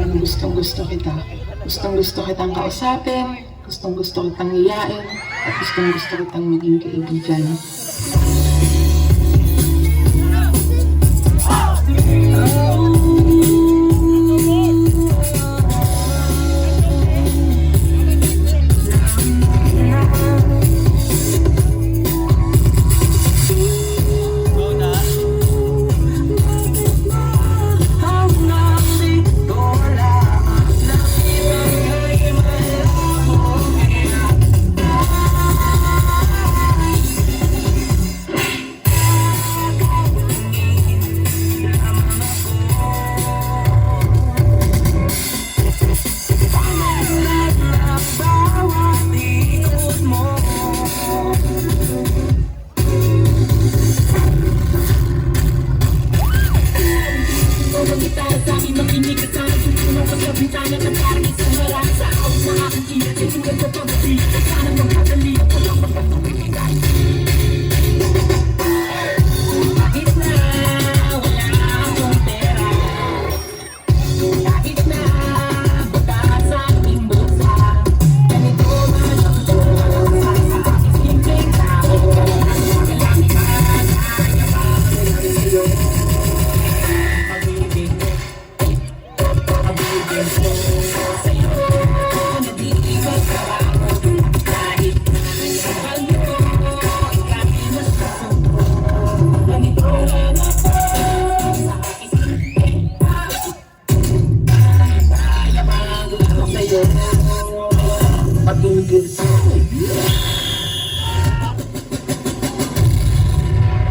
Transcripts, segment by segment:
na gustong gusto kita. Gustong gusto kitang kausapin, gustong gusto kitang iyain, at gustong gusto kitang maging kaibigan.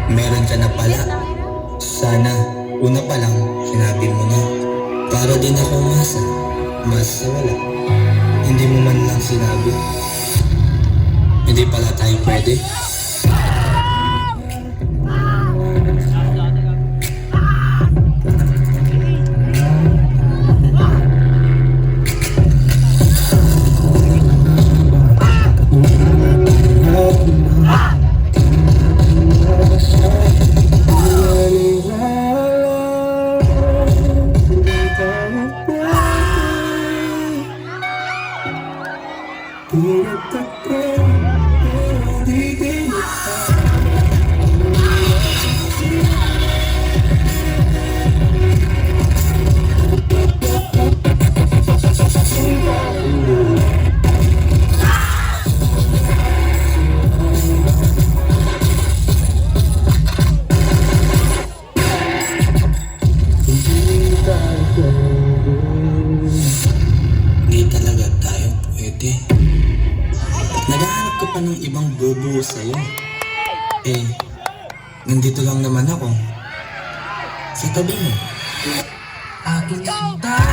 Meron ka na pala. Sana, una pa lang, sinabi mo na. Para din ako umasa, mas wala. Hindi mo man lang sinabi. Hindi pala tayo pwede. Hindi talaga tayo pwede. Naghahanap ka pa ng ibang bubuo sa'yo. Eh, nandito lang naman ako. Sa tabi mo. Aking sinta